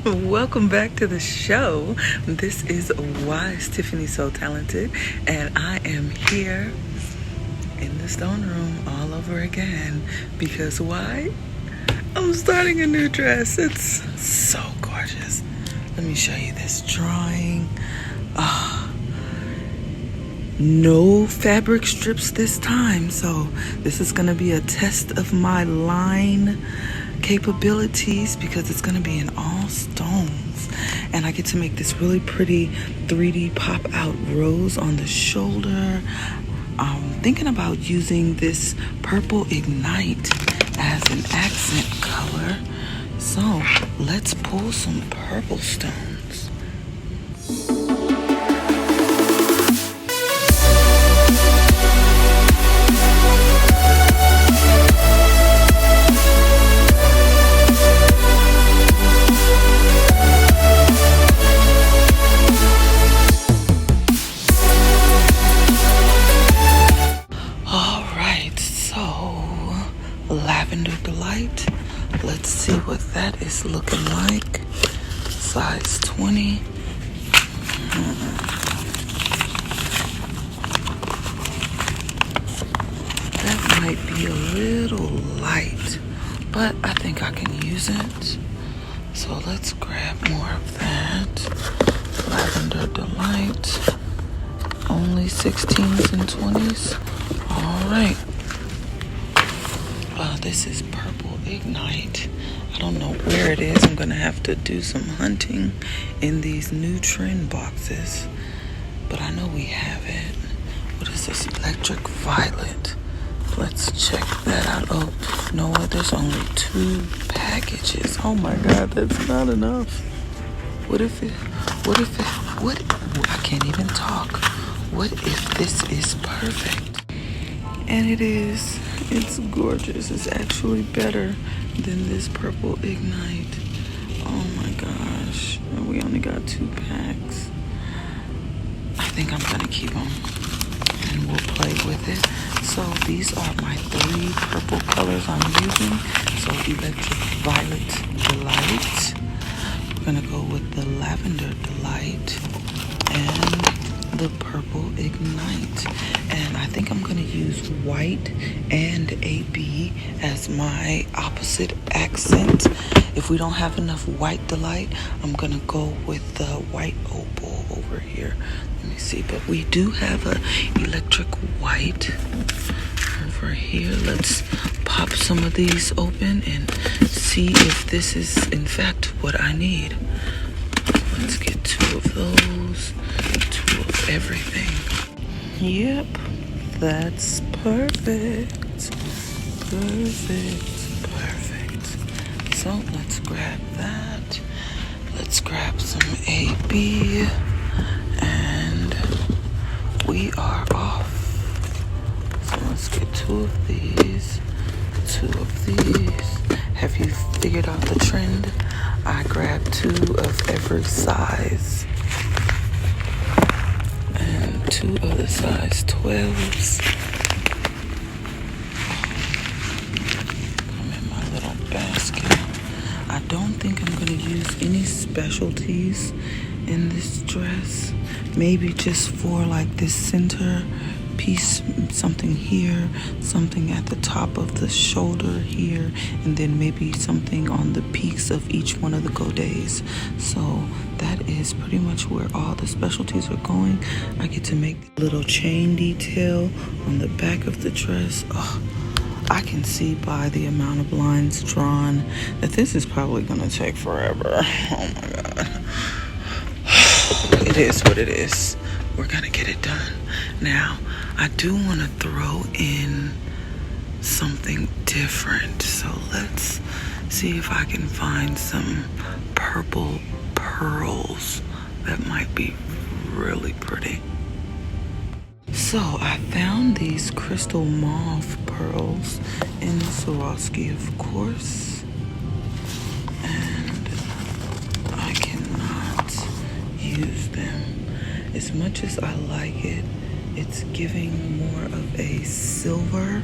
Welcome back to the show. This is Why is Tiffany So Talented? And I am here in the stone room all over again. Because why? I'm starting a new dress. It's so gorgeous. Let me show you this drawing. No fabric strips this time. So this is going to be a test of my line capabilities because it's going to be in all stones, and I get to make this really pretty 3D pop out rose on the shoulder. I'm thinking about using this purple ignite as an accent color, so let's pull some purple stones. Lavender Delight. Let's see what that is looking like. Size 20. That might be a little light, but I think I can use it. So let's grab more of that. Lavender Delight. Only 16s and 20s. All right. This is Purple Ignite. I don't know where it is. I'm going to have to do some hunting in these new trend boxes. But I know we have it. What is this? Electric Violet. Let's check that out. Oh, you know what? There's only 2 packages. Oh my God, that's not enough. What I can't even talk. What if this is perfect? And it is. It's gorgeous. It's actually better than this Purple Ignite. Oh my gosh. We only got 2 packs. I think I'm gonna keep them and we'll play with it. So these are my 3 purple colors I'm using. So Electric Violet Delight. We're gonna go with the Lavender Delight and the Purple Ignite. And I think I'm gonna use white and AB as my opposite accent. If we don't have enough white delight, I'm gonna go with the white opal over here. Let me see, but we do have a electric white over here. Let's pop some of these open and see if this is in fact what I need. Let's get 2 of those, 2 of everything. Yep, that's perfect. Perfect. So let's grab that. Let's grab some AB. And we are off. So let's get 2 of these. 2 of these. Have you figured out the trend? I grabbed 2 of every size. And 2 of the size 12s. Come in my little basket. I don't think I'm gonna use any specialties in this dress. Maybe just for like this center piece, something here, something at the top of the shoulder here, and then maybe something on the peaks of each one of the godets. So that is pretty much where all the specialties are going. I get to make a little chain detail on the back of the dress. Oh, I can see by the amount of lines drawn that this is probably gonna take forever. Oh my God. It is what it is. We're gonna get it done. Now, I do want to throw in something different. So let's see if I can find some purple pearls that might be really pretty. So I found these crystal mauve pearls in Swarovski, of course. And I cannot use them. As much as I like it, it's giving more of a silver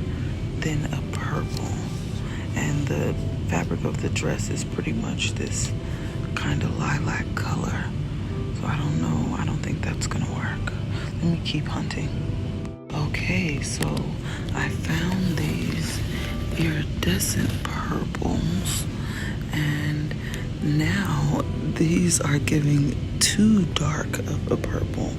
than a purple. And the fabric of the dress is pretty much this kind of lilac color. So I don't know. I don't think that's gonna work. Let me keep hunting. Okay, so I found these iridescent purples, and now these are giving too dark of a purple.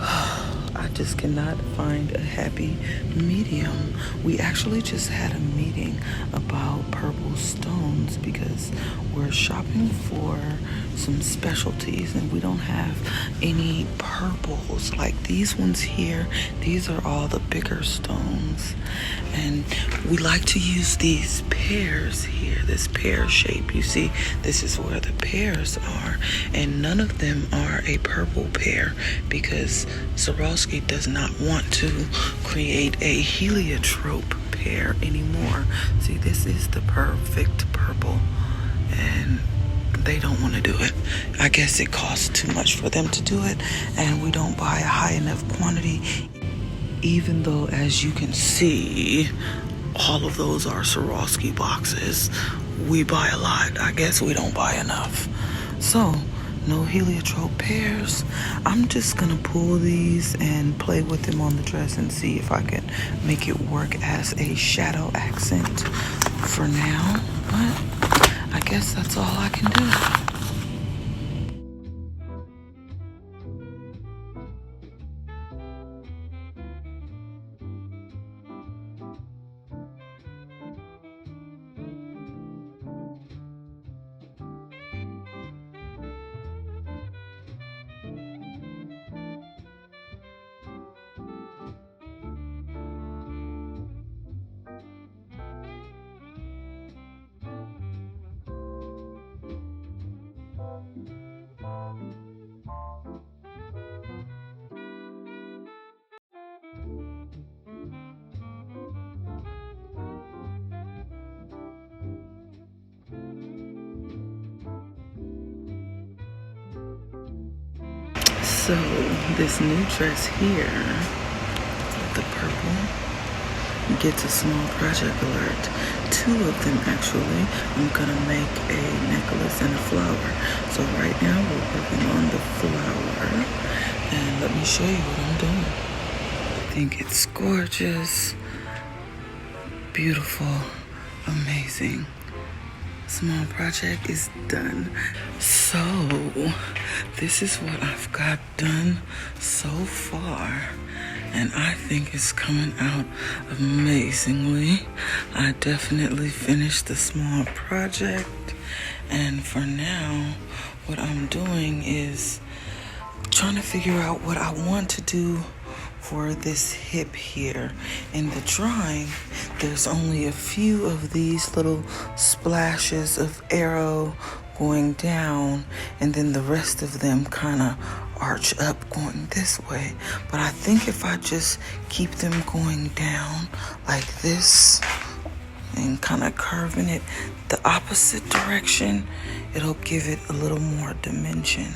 I just cannot find a happy medium. We actually just had a meeting about purple stones because we're shopping for some specialties and we don't have any purples like these ones here. These are all the bigger stones, and we like to use these pears here, this pear shape. You see, this is where the pears are, and none of them are a purple pear because Swarovski does not want to create a heliotrope pear anymore. See, this is the perfect purple, and they don't want to do it. I guess it costs too much for them to do it, and we don't buy a high enough quantity, even though, as you can see, all of those are Swarovski boxes. We buy a lot. I guess we don't buy enough. So, no heliotrope pears. I'm just gonna pull these and play with them on the dress and see if I can make it work as a shadow accent for now. But I guess that's all I can do. So this new dress here, the purple, gets a small project alert. 2 of them actually. I'm gonna make a necklace and a flower. So right now we're working on the flower, and let me show you what I'm doing. I think it's gorgeous, beautiful, amazing. Small project is done. So this is what I've got done so far, and I think it's coming out amazingly. I definitely finished the small project, and for now what I'm doing is trying to figure out what I want to do for this hip here. In the drawing, there's only a few of these little splashes of arrow going down, and then the rest of them kind of arch up going this way. But I think if I just keep them going down like this and kind of curving it the opposite direction, it'll give it a little more dimension.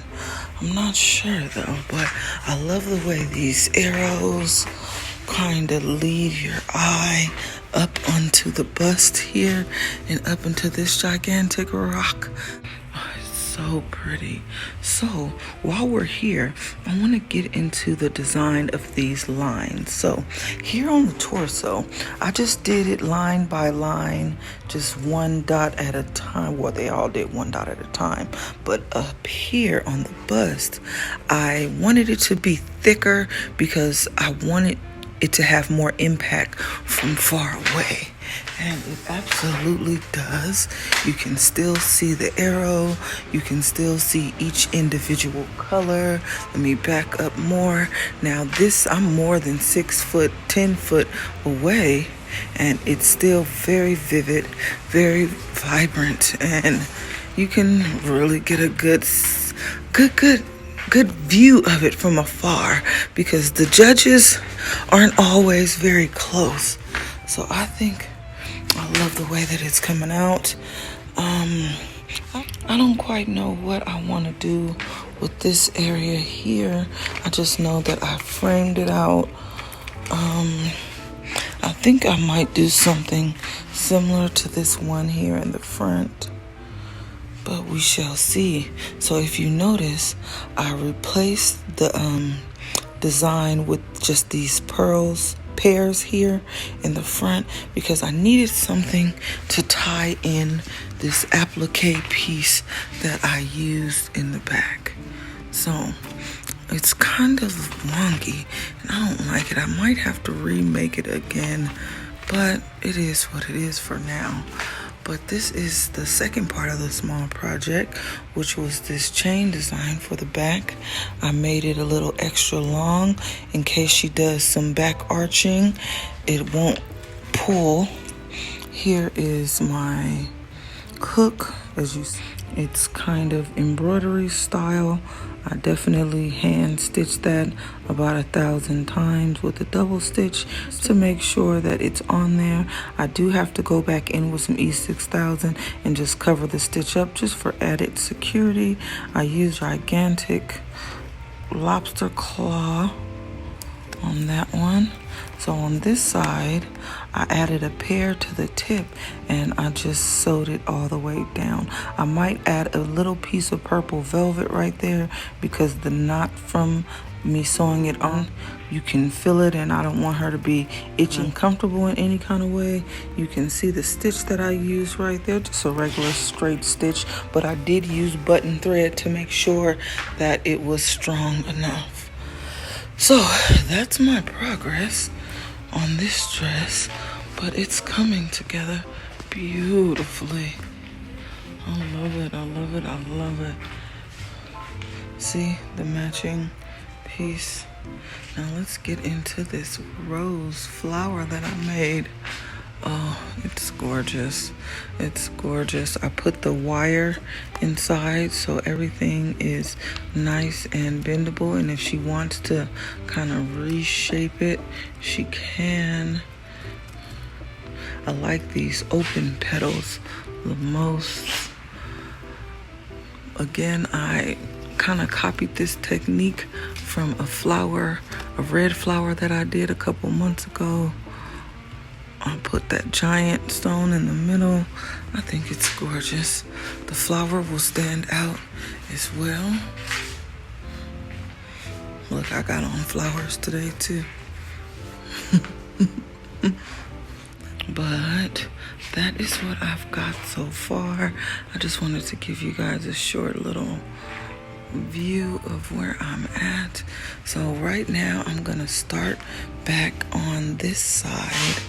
I'm not sure though, but I love the way these arrows kind of lead your eye up onto the bust here and up into this gigantic rock. Oh, it's so pretty. So while we're here, I want to get into the design of these lines. So here on the torso, I just did it line by line, just one dot at a time. Well, they all did one dot at a time, but up here on the bust, I wanted it to be thicker because I wanted it to have more impact from far away, and it absolutely does. You can still see the arrow, you can still see each individual color. Let me back up more. Now this, I'm more than 6 foot, 10 foot away, and it's still very vivid, very vibrant, and you can really get a good view of it from afar because the judges aren't always very close. So I think I love the way that it's coming out. I don't quite know what I want to do with this area here. I just know that I framed it out. I think I might do something similar to this one here in the front. but we shall see. So if you notice, I replaced the design with just these pairs here in the front because I needed something to tie in this applique piece that I used in the back. So it's kind of wonky and I don't like it. I might have to remake it again, but it is what it is for now. But this is the second part of the small project, which was this chain design for the back. I made it a little extra long in case she does some back arching. It won't pull. Here is my hook. As you see, it's kind of embroidery style. I definitely hand stitched that about 1,000 times with a double stitch to make sure that it's on there. I do have to go back in with some E6000 and just cover the stitch up just for added security. I use gigantic lobster claw on that one. So on this side, I added a pair to the tip and I just sewed it all the way down. I might add a little piece of purple velvet right there because the knot from me sewing it on, you can feel it and I don't want her to be itching comfortable in any kind of way. You can see the stitch that I used right there, just a regular straight stitch, but I did use button thread to make sure that it was strong enough. So that's my progress on this dress, but it's coming together beautifully. I love it, I love it, I love it. See the matching piece. Now let's get into this rose flower that I made. Oh, it's gorgeous. It's gorgeous. I put the wire inside so everything is nice and bendable. And if she wants to kind of reshape it, she can. I like these open petals the most. Again, I kind of copied this technique from a red flower that I did a couple months ago. I'll put that giant stone in the middle. I think it's gorgeous. The flower will stand out as well. Look, I got on flowers today too. But that is what I've got so far. I just wanted to give you guys a short little view of where I'm at. So right now I'm gonna start back on this side,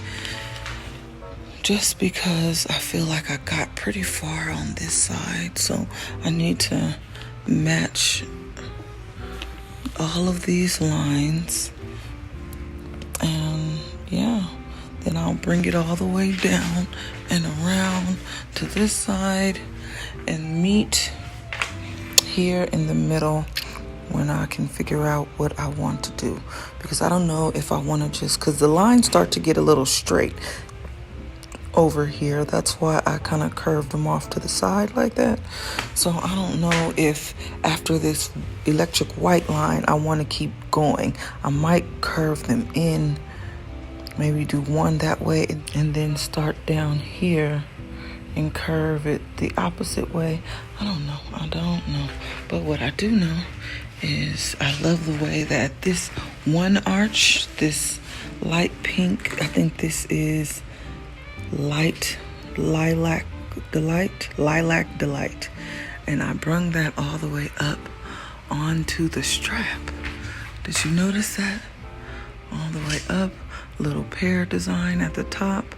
just because I feel like I got pretty far on this side. So I need to match all of these lines. And yeah, then I'll bring it all the way down and around to this side and meet here in the middle when I can figure out what I want to do. Because I don't know if I want to just, because the lines start to get a little straight over here. That's why I kind of curved them off to the side like that. So I don't know if after this electric white line I want to keep going. I might curve them in, maybe do one that way and then start down here and curve it the opposite way. I don't know. But what I do know is I love the way that this one arch, this light pink, I think this is lilac delight, and I brung that all the way up onto the strap. Did you notice that? All the way up, little pear design at the top,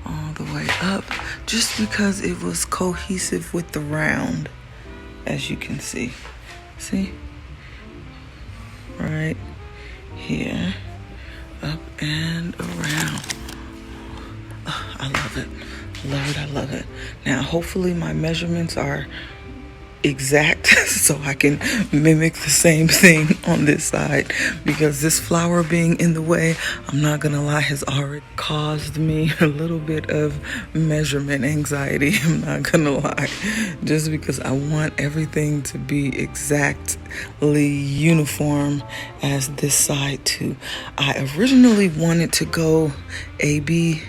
all the way up, just because it was cohesive with the round, as you can see right here, up and around. I love it. Now, hopefully my measurements are exact so I can mimic the same thing on this side, because this flower being in the way, I'm not gonna lie, has already caused me a little bit of measurement anxiety. I'm not gonna lie, just because I want everything to be exactly uniform as this side too. I originally wanted to go AB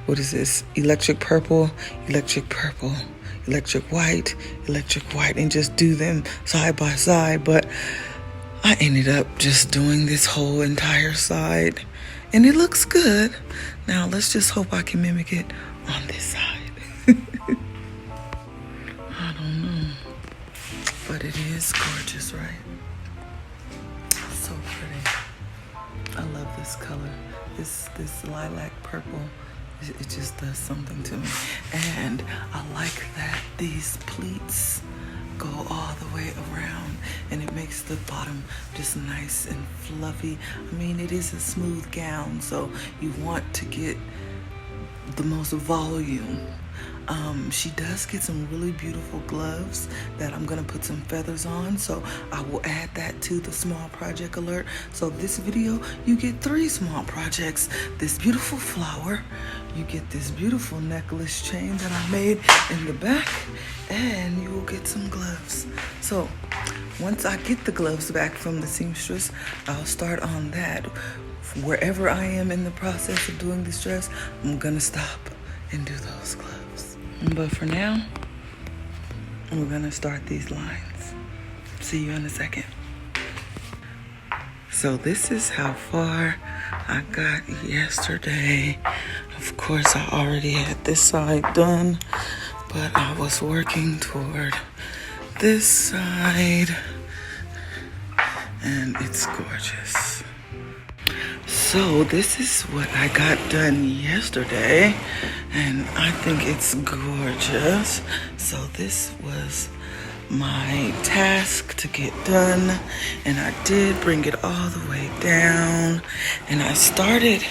what is this? Electric purple, electric purple, electric white, and just do them side by side. But I ended up just doing this whole entire side, and it looks good. Now let's just hope I can mimic it on this side. I don't know, but it is gorgeous, right? So pretty. I love this color. This lilac purple. It just does something to me. And I like that these pleats go all the way around, and it makes the bottom just nice and fluffy. I mean, it is a smooth gown, so you want to get the most volume. She does get some really beautiful gloves that I'm gonna put some feathers on, so I will add that to the small project alert. So this video, you get 3 small projects. This beautiful flower, you get this beautiful necklace chain that I made in the back, and you will get some gloves. So once I get the gloves back from the seamstress, I'll start on that. Wherever I am in the process of doing this dress, I'm gonna stop and do those gloves. But for now, we're gonna start these lines. See you in a second. So this is how far I got yesterday. Of course, I already had this side done, but I was working toward this side, and it's gorgeous. So this is what I got done yesterday, and I think it's gorgeous. So this was my task to get done, and I did bring it all the way down, and I started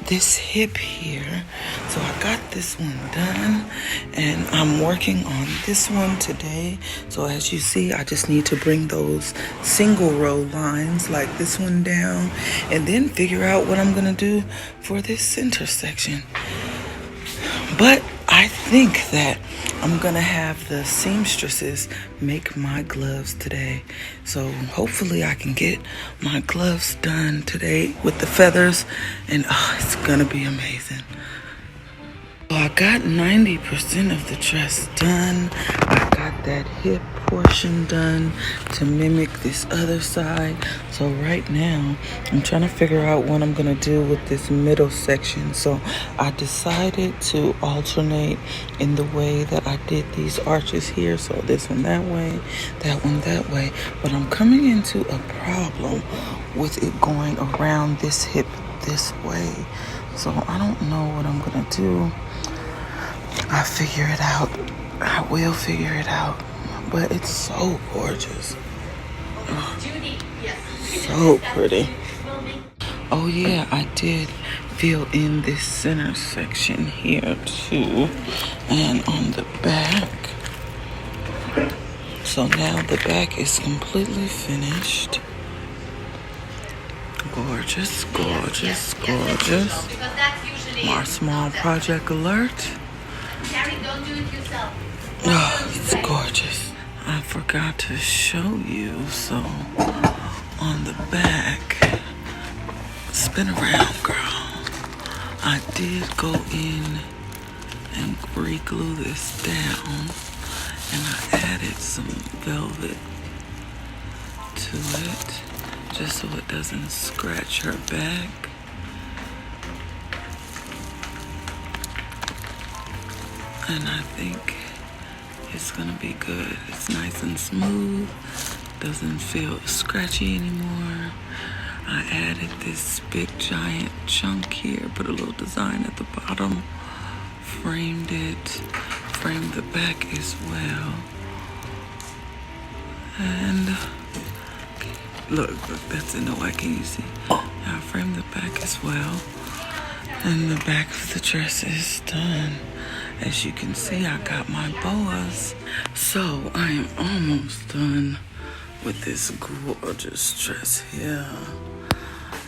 this hip here. So I got this one done, and I'm working on this one today. So as you see, I just need to bring those single row lines like this one down, and then figure out what I'm gonna do for this center section. But I think that I'm gonna have the seamstresses make my gloves today. So hopefully I can get my gloves done today with the feathers, and it's gonna be amazing. So I got 90% of the dress done. I got that hip portion done to mimic this other side. So right now, I'm trying to figure out what I'm gonna do with this middle section. So I decided to alternate in the way that I did these arches here. So this one that way, that one that way. But I'm coming into a problem with it going around this hip this way. So I don't know what I'm gonna do. I'll figure it out. I will figure it out. But it's so gorgeous. So pretty. Oh yeah, I did fill in this center section here too. And on the back. So now the back is completely finished. Gorgeous, gorgeous, gorgeous. Our small project alert. Don't do it yourself. Oh, it's gorgeous. I forgot to show you, so on the back, spin around, girl. I did go in and re-glue this down, and I added some velvet to it, just so it doesn't scratch her back. And I think it's gonna be good. It's nice and smooth, doesn't feel scratchy anymore. I added this big giant chunk here, put a little design at the bottom, framed it, framed the back as well. And look, that's in the way, can you see? I framed the back as well. And the back of the dress is done. As you can see, I got my boas. So I am almost done with this gorgeous dress here.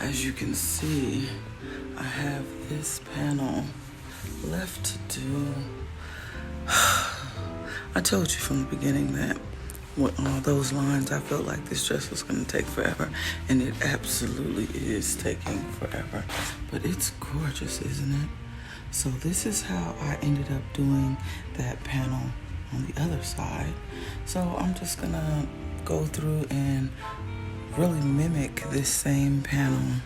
As you can see, I have this panel left to do. I told you from the beginning that with all those lines, I felt like this dress was going to take forever, and it absolutely is taking forever. But it's gorgeous, isn't it? So this is how I ended up doing that panel on the other side. So I'm just gonna go through and really mimic this same panel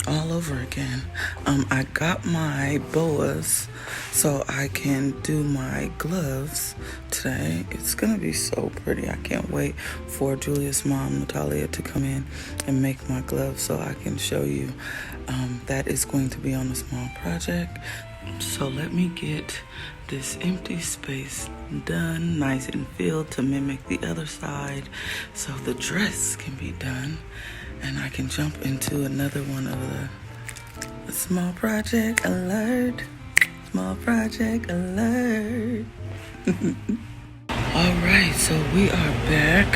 all over again. I got my boas so I can do my gloves today. It's gonna be so pretty. I can't wait for Julia's mom, Natalia, to come in and make my gloves so I can show you. That is going to be on a small project. So let me get this empty space done, nice and filled to mimic the other side so the dress can be done and I can jump into another one of the small project alert. Small project alert. All right, so we are back.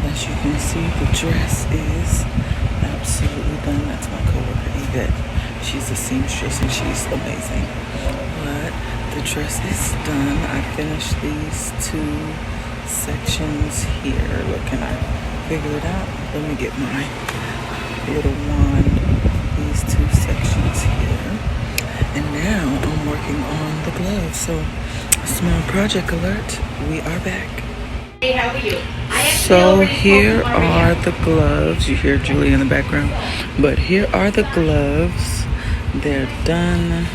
As you can see, the dress is absolutely done. That's my coworker Yvette. She's a seamstress and she's amazing. But the dress is done. I finished these two sections here. Look, can I figure it out? Let me get my little wand. These two sections here. And now I'm working on the gloves. So, small project alert. We are back. Hey, how are you? So here are the gloves. You hear Julie in the background. But here are the gloves. They're done.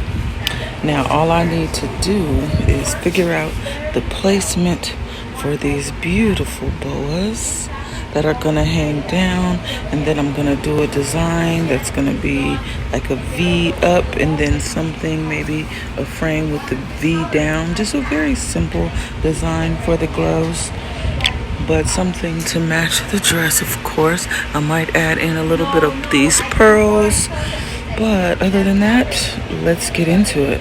Now all I need to do is figure out the placement for these beautiful boas that are gonna hang down, and then I'm gonna do a design that's gonna be like a V up and then something, maybe a frame with the V down. Just a very simple design for the gloves, but something to match the dress, of course. I might add in a little bit of these pearls, but other than that, let's get into it.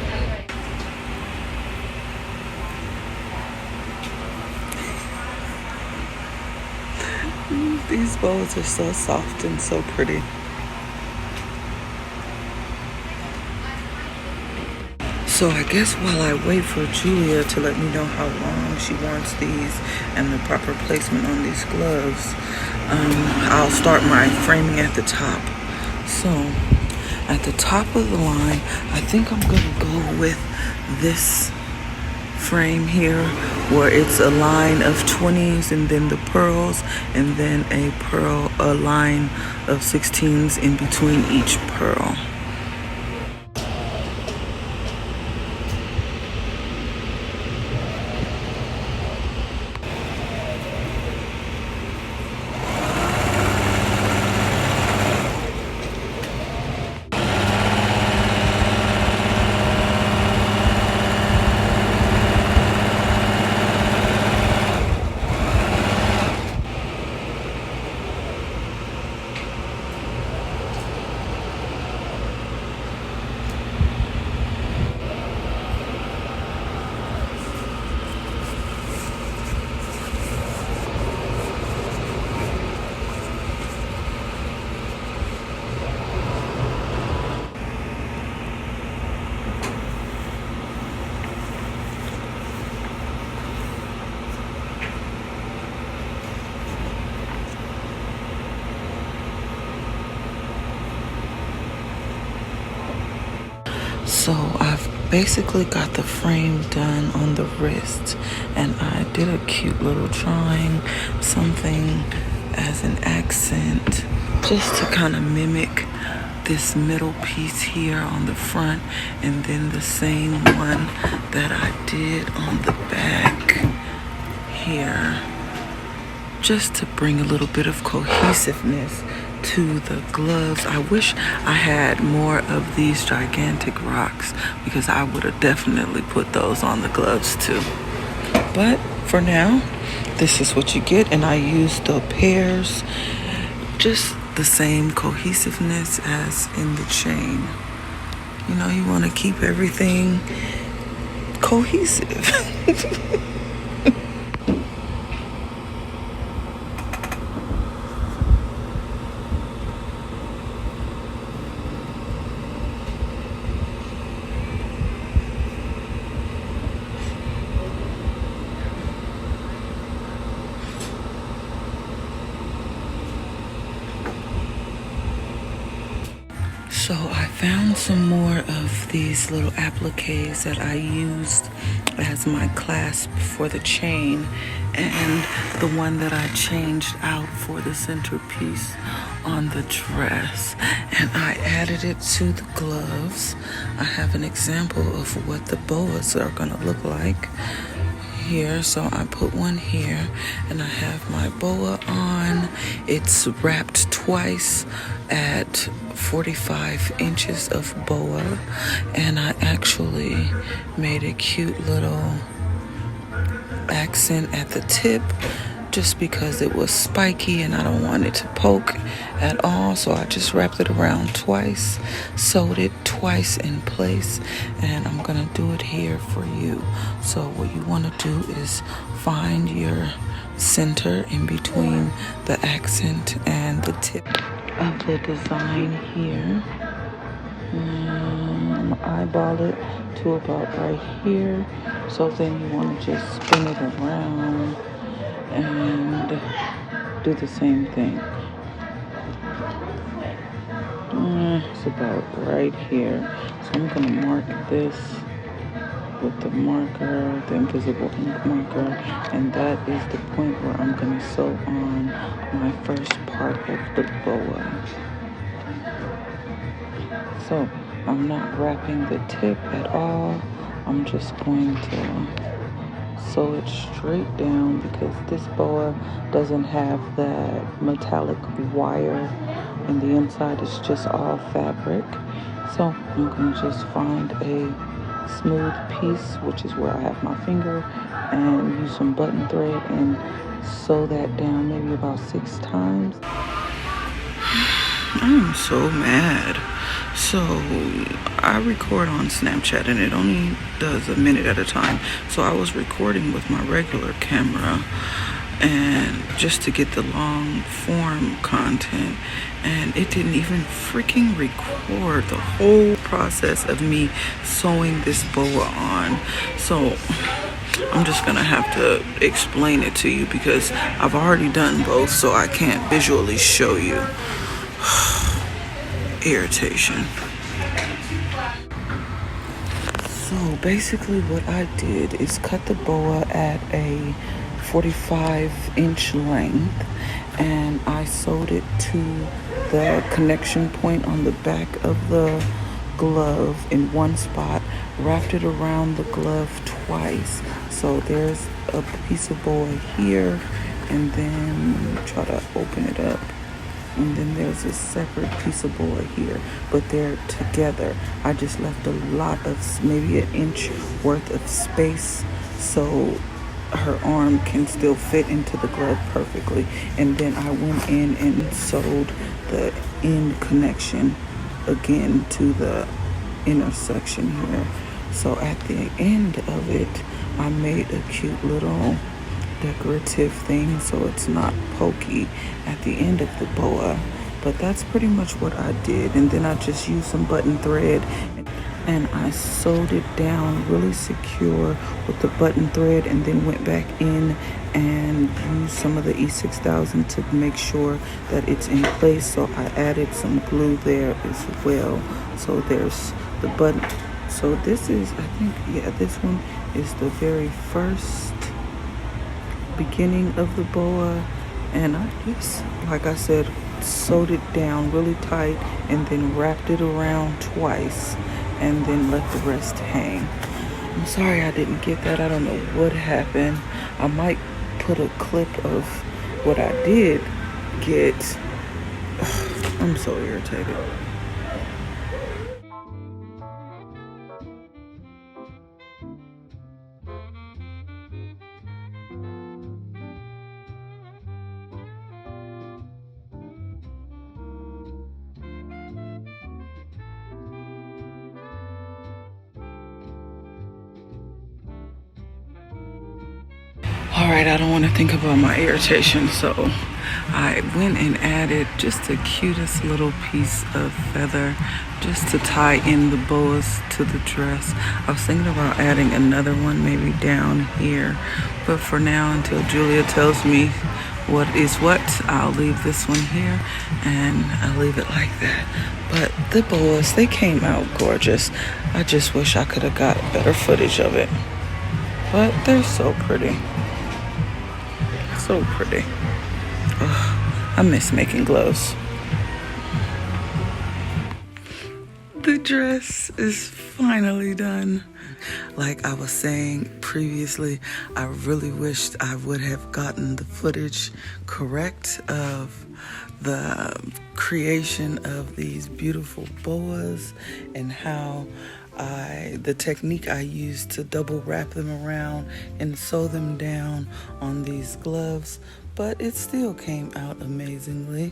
These bows are so soft and so pretty. So I guess while I wait for Julia to let me know how long she wants these and the proper placement on these gloves, I'll start my framing at the top. So at the top of the line, I think I'm gonna go with this frame here where it's a line of 20s and then the pearls and then a line of 16s in between each pearl. So I've basically got the frame done on the wrist, and I did a cute little drawing, something as an accent, just to kind of mimic this middle piece here on the front, and then the same one that I did on the back here, just to bring a little bit of cohesiveness to the gloves. I wish I had more of these gigantic rocks because I would have definitely put those on the gloves too. But for now, this is what you get, and I used the pairs, just the same cohesiveness as in the chain. You know, you want to keep everything cohesive. So I found some more of these little appliques that I used as my clasp for the chain, and the one that I changed out for the centerpiece on the dress, and I added it to the gloves. I have an example of what the boas are gonna look like here. So I put one here, and I have my boa on. It's wrapped twice at 45 inches of boa, and I actually made a cute little accent at the tip just because it was spiky and I don't want it to poke at all. So I just wrapped it around twice, sewed it twice in place, and I'm gonna do it here for you. So what you want to do is find your center in between the accent and the tip of the design here. Eyeball it to about right here. So then you want to just spin it around and do the same thing. It's about right here. So I'm going to mark this with the marker, the invisible ink marker, and that is the point where I'm going to sew on my first part of the boa. So I'm not wrapping the tip at all. I'm just going to sew it straight down because this boa doesn't have that metallic wire and the inside is just all fabric. So I'm going to just find a smooth piece, which is where I have my finger, and use some button thread and sew that down maybe about 6 times. I'm so mad. So I record on Snapchat and it only does a minute at a time. So I was recording with my regular camera and just to get the long form content, and it didn't even freaking record the whole process of me sewing this boa on. So I'm just gonna have to explain it to you because I've already done both, so I can't visually show you. Irritation. So basically what I did is cut the boa at a 45-inch length, and I sewed it to the connection point on the back of the glove in one spot, wrapped it around the glove twice. So there's a piece of boa here, and then try to open it up. And then there's a separate piece of boa here, but they're together. I just left a lot of, maybe an inch worth of space so her arm can still fit into the glove perfectly. And then I went in and sewed the end connection again to the intersection here. So at the end of it, I made a cute little decorative thing so it's not pokey at the end of the boa. But that's pretty much what I did, and then I just used some button thread and I sewed it down really secure with the button thread, and then went back in and used some of the E6000 to make sure that it's in place. So I added some glue there as well. So there's the button. So this is, I think, yeah, this one is the very first beginning of the boa, and I just, like I said, sewed it down really tight and then wrapped it around twice and then let the rest hang. I'm sorry I didn't get that. I don't know what happened. I might put a clip of what I did get. I'm so irritated. All right, I don't want to think about my irritation, so I went and added just the cutest little piece of feather just to tie in the boas to the dress. I was thinking about adding another one maybe down here, but for now, until Julia tells me what is what, I'll leave this one here and I'll leave it like that. But the boas, they came out gorgeous. I just wish I could have got better footage of it, but they're so pretty. So pretty. Ugh, I miss making gloves. The dress is finally done. Like I was saying previously, I really wished I would have gotten the footage correct of the creation of these beautiful boas and how the technique I used to double wrap them around and sew them down on these gloves, but it still came out amazingly.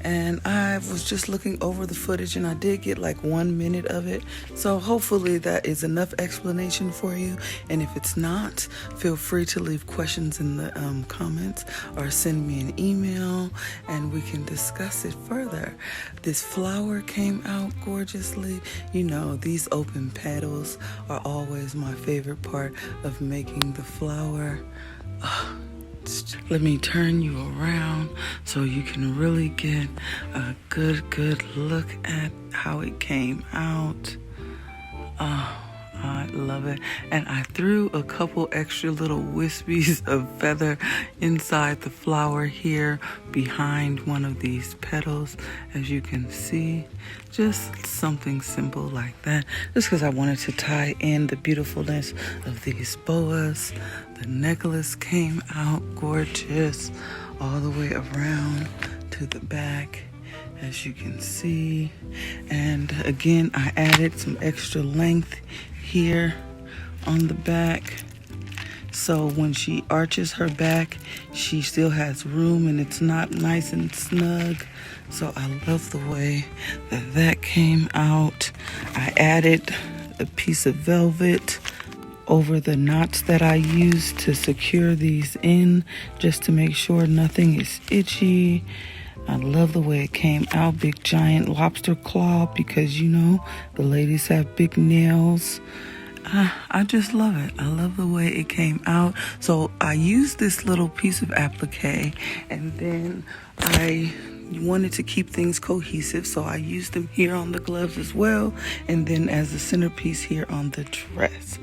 And I was just looking over the footage and I did get like 1 minute of it. So hopefully that is enough explanation for you. And if it's not, feel free to leave questions in the comments or send me an email and we can discuss it further. This flower came out gorgeously. You know, these open petals are always my favorite part of making the flower. Let me turn you around so you can really get a good look at how it came out. Oh, I love it. And I threw a couple extra little wispies of feather inside the flower here behind one of these petals, as you can see. Just something simple like that, just because I wanted to tie in the beautifulness of these boas. The necklace came out gorgeous all the way around to the back, as you can see. And again, I added some extra length here on the back, so when she arches her back, she still has room and it's not nice and snug. So I love the way that came out. I added a piece of velvet over the knots that I used to secure these in, just to make sure nothing is itchy. I love the way it came out. Big giant lobster claw, because you know the ladies have big nails. I just love it. I love the way it came out. So I used this little piece of applique, and then I wanted to keep things cohesive, so I used them here on the gloves as well, and then as a centerpiece here on the dress.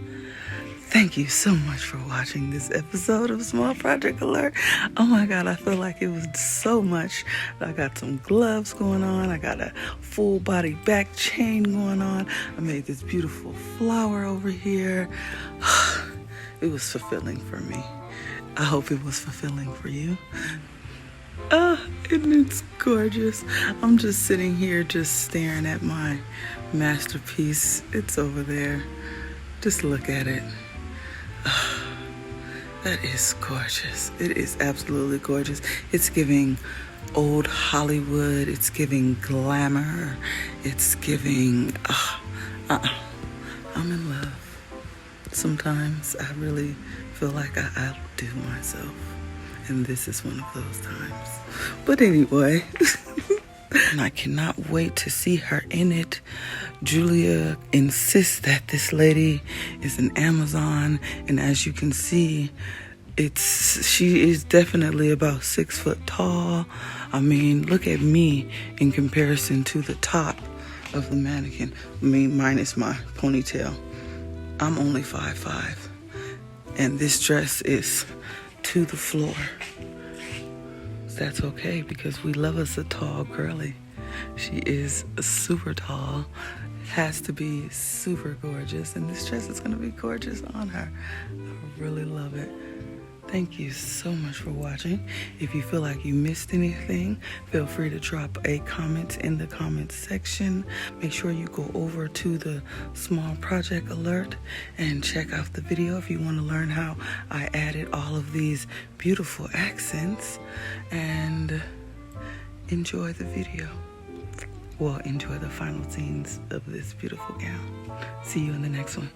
Thank you so much for watching this episode of Small Project Alert. Oh my God, I feel like it was so much. I got some gloves going on. I got a full body back chain going on. I made this beautiful flower over here. It was fulfilling for me. I hope it was fulfilling for you. And it's gorgeous. I'm just sitting here just staring at my masterpiece. It's over there. Just look at it. That is gorgeous. It is absolutely gorgeous. It's giving old Hollywood. It's giving glamour. It's giving I'm in love. Sometimes I really feel like I outdo myself, and this is one of those times. But anyway, and I cannot wait to see her in it. Julia insists that this lady is an Amazon, and as you can see, she is definitely about 6 foot tall. I mean, look at me in comparison to the top of the mannequin. I mean, minus my ponytail. I'm only 5'5", and this dress is to the floor. That's okay, because we love us a tall girly. She is super tall, has to be super gorgeous, and this dress is going to be gorgeous on her. I really love it. Thank you so much for watching. If you feel like you missed anything, feel free to drop a comment in the comments section. Make sure you go over to the Small Project Alert and check out the video if you want to learn how I added all of these beautiful accents, and enjoy the video. Well, enjoy the final scenes of this beautiful gown. See you in the next one.